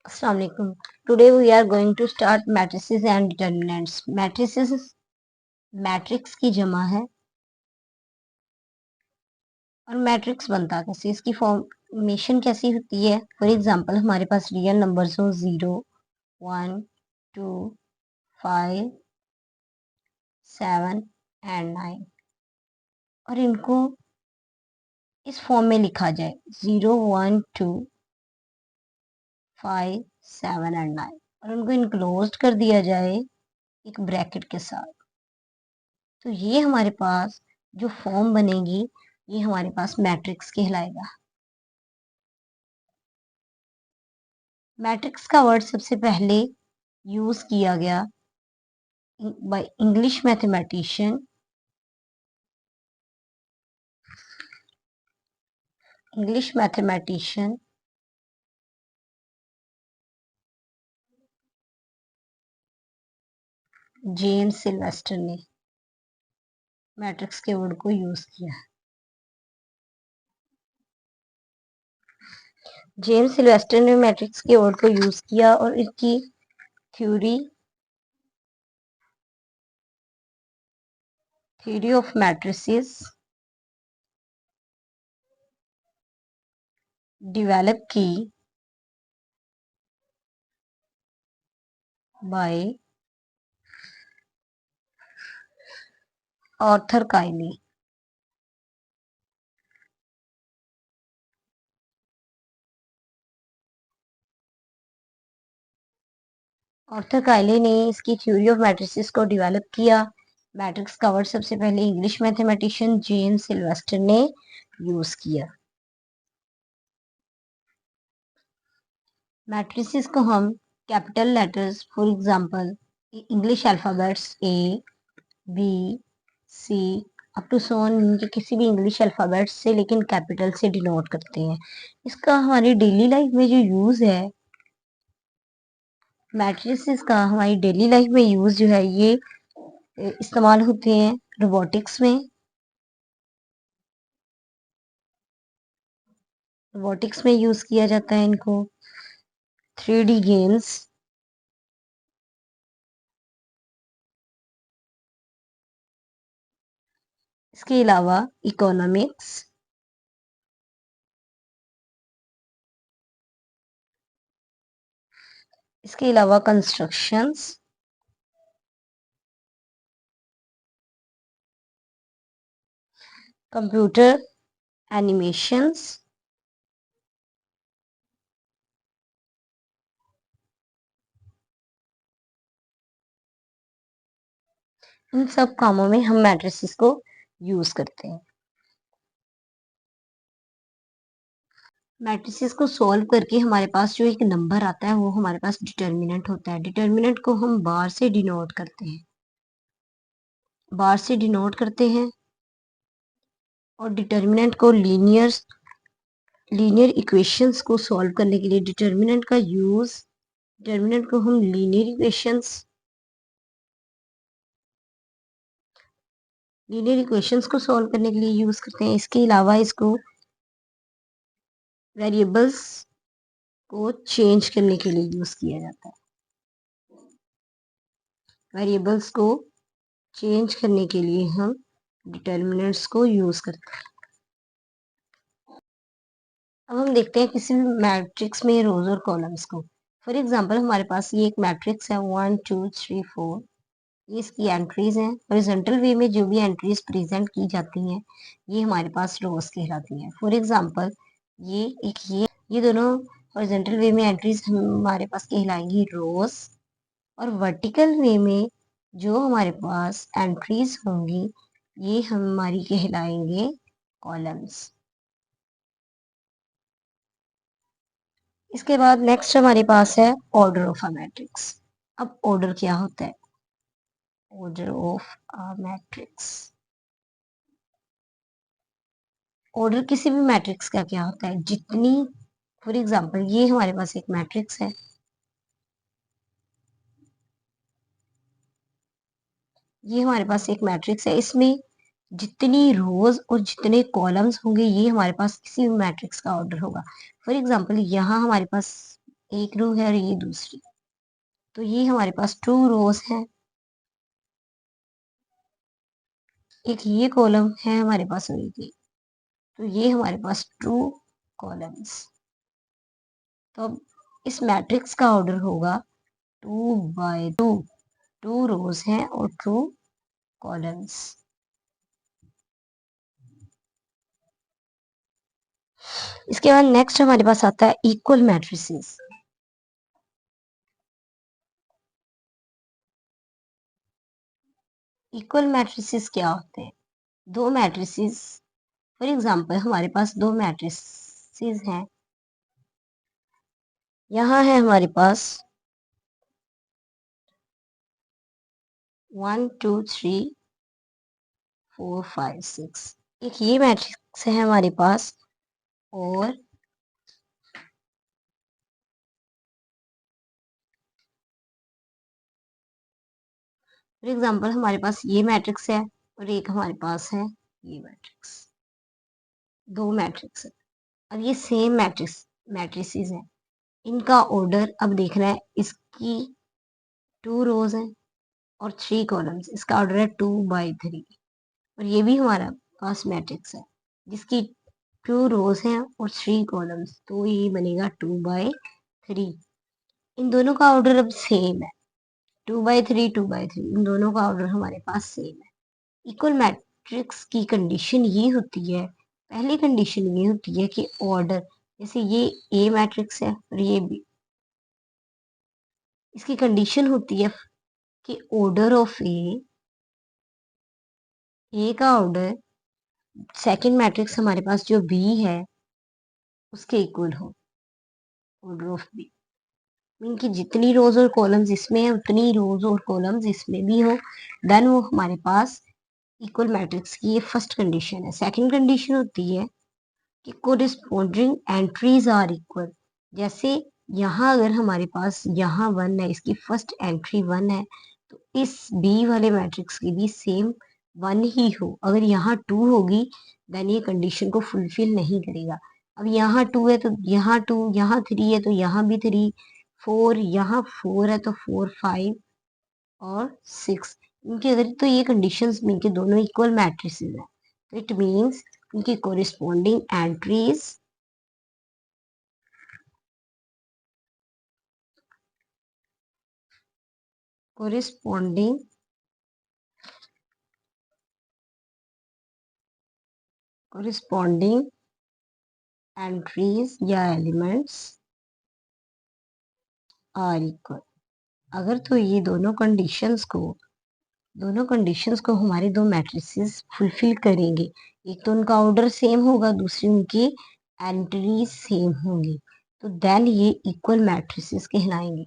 Assalamu alaikum. Today we are going to start matrices and determinants. Matrices matrix की जमा है और matrix बनता कैसे, इसकी फॉर्मेशन कैसी होती है। फॉर एग्जांपल हमारे पास रियल नंबर्स हो 0, 1, 2, 5, 7 एंड 9 और इनको इस फॉर्म में लिखा जाए 0, 1, 2, 5, 7 एंड 9 और उनको इनक्लोज्ड कर दिया जाए एक ब्रैकेट के साथ। तो ये हमारे पास जो फॉर्म बनेगी ये हमारे पास मैट्रिक्स कहलाएगा। मैट्रिक्स का वर्ड सबसे पहले यूज किया गया by English mathematician James Sylvester ने मैट्रिक्स के वर्ड को यूज किया। जेम्स सिल्वेस्टर ने मैट्रिक्स के वर्ड को यूज किया और इसकी थ्योरी ऑफ मैट्रिसेस डेवलप की बाय आर्थर काइली। आर्थर काइली ने इसकी थ्योरी ऑफ मैट्रिसेस को डेवलप किया। मैट्रिक्स का वर्ड सबसे पहले इंग्लिश मैथमेटिशियन जेम्स सिल्वेस्टर ने यूज किया। मैट्रिसेस को हम capital letters for example English alphabets A, B, C up to सोन के किसी भी इंग्लिश अल्फाबेट्स से लेकिन कैपिटल से डिनोट करते हैं। इसका हमारी डेली लाइफ में जो यूज है मैट्रिसेस का, हमारी डेली लाइफ में यूज जो है ये इस्तेमाल होते हैं रोबोटिक्स में। रोबोटिक्स में यूज किया जाता है इनको। 3D गेम्स, इसके अलावा इकोनॉमिक्स, इसके अलावा कंस्ट्रक्शंस, कंप्यूटर एनिमेशंस, इन सब कामों में हम मैट्रिसेस को यूज करते हैं। मैट्रिसेस को सॉल्व करके हमारे पास जो एक नंबर आता है वो हमारे पास डिटर्मिनेंट होता है। डिटर्मिनेंट को हम बार से डिनोट करते हैं, और डिटर्मिनेंट को लीनियर इक्वेशंस को सॉल्व करने के लिए डिटर्मिनेंट को हम लीनियर इक्वेशंस को सॉल्व करने के लिए यूज करते हैं। इसके अलावा इसको वेरिएबल्स को चेंज करने के लिए यूज किया जाता है। वेरिएबल्स को चेंज करने के लिए हम डिटर्मिनेंट्स को यूज करते हैं। अब हम देखते हैं किसी भी मैट्रिक्स में रोज और कॉलम्स को। फॉर एग्जांपल हमारे पास ये एक मैट्रिक्स है 1, 2, 3, 4। ये इसकी एंट्रीज हैं। हॉरिजॉन्टल वे में जो भी एंट्रीज प्रेजेंट की जाती हैं ये हमारे पास रोज कहलाती हैं। फॉर एग्जांपल ये दोनों हॉरिजॉन्टल वे में एंट्रीज हमारे पास कहलाएंगी रोज, और वर्टिकल वे में जो हमारे पास एंट्रीज होंगी ये हमारी कहलाएंगे कॉलम्स। इसके बाद नेक्स्ट हमारे पास है ऑर्डर ऑफ अ मैट्रिक्स। अब ऑर्डर क्या होता है? Order of a matrix, order किसी भी मैट्रिक्स का क्या होता है? जितनी, फॉर एग्जांपल ये हमारे पास एक मैट्रिक्स है, इसमें जितनी रोज और जितने कॉलम्स होंगे ये हमारे पास किसी भी मैट्रिक्स का ऑर्डर होगा। फॉर एग्जांपल यहाँ हमारे पास एक रो है और ये दूसरी, तो ये हमारे पास 2 रोज हैं। एक ये कॉलम है हमारे पास और एक ये, तो ये हमारे पास 2 कॉलम्स। तो अब इस मैट्रिक्स का ऑर्डर होगा 2 बाय 2, 2 रोज हैं और 2 कॉलम्स। इसके बाद नेक्स्ट हमारे पास आता है इक्वल मैट्रिसेस। इक्वल मैट्रिसेस क्या होते हैं? दो मैट्रिसेस, फॉर एग्जांपल हमारे पास दो मैट्रिसेस हैं। यहाँ है हमारे पास 1 2 3 4 5 6, एक ये मैट्रिक्स है हमारे पास, और फॉर एग्जांपल हमारे पास ये मैट्रिक्स है और एक हमारे पास है ये मैट्रिक्स। दो मैट्रिक्स है, अब ये सेम मैट्रिसेस है। इनका ऑर्डर अब देखना है, इसकी 2 रोज है और 3 कॉलम्स, इसका ऑर्डर है 2 बाई 3। और ये भी हमारा पास मैट्रिक्स है जिसकी 2 रोज हैं और 3 कॉलम्स, तो ये बनेगा 2 बाई 3। इन दोनों का ऑर्डर अब सेम है, 2 बाई 3 2 बाई 3, इन दोनों का ऑर्डर हमारे पास सेम है। इक्वल मैट्रिक्स की कंडीशन ये होती है, पहली कंडीशन ये होती है कि ऑर्डर, जैसे ये ए मैट्रिक्स है और ये बी, इसकी कंडीशन होती है कि ऑर्डर ऑफ ए का ऑर्डर सेकंड मैट्रिक्स हमारे पास जो बी है उसके इक्वल हो, ऑर्डर ऑफ बी मीन कि जितनी रोज और कॉलम्स इसमें है उतनी रोज और कॉलम्स इसमें भी हो, देन वो हमारे पास इक्वल मैट्रिक्स की ये फर्स्ट कंडीशन है। सेकंड कंडीशन होती है कि कोरिस्पोंडिंग एंट्रीज आर इक्वल। जैसे यहाँ अगर हमारे पास यहाँ 1 है, इसकी फर्स्ट एंट्री 1 है, तो इस बी वाले मैट्रिक्स की भी सेम 1 ही हो। अगर यहाँ 2 होगी देन ये कंडीशन को फुलफिल नहीं करेगा। अब यहाँ 2 है तो यहाँ 2, यहाँ 3 है तो यहाँ भी 3, 4, यहाँ 4 है तो 4 5 और 6, इनके अगर तो ये कंडीशंस मीन के दोनों इक्वल मैट्रिसेस हैं, तो इट मीन्स इनकी कोरिस्पोंडिंग एंट्रीज कोरिस्पोंडिंग कोरिस्पोंडिंग एंट्रीज या एलिमेंट्स आर इक्वल। अगर तो ये दोनों कंडीशंस को हमारे दो मैट्रिसेस फुलफिल करेंगे, एक तो उनका ऑर्डर सेम होगा, दूसरी उनकी एंट्रीज सेम होंगी, तो देन ये इक्वल मैट्रिसेस कहलाएंगे।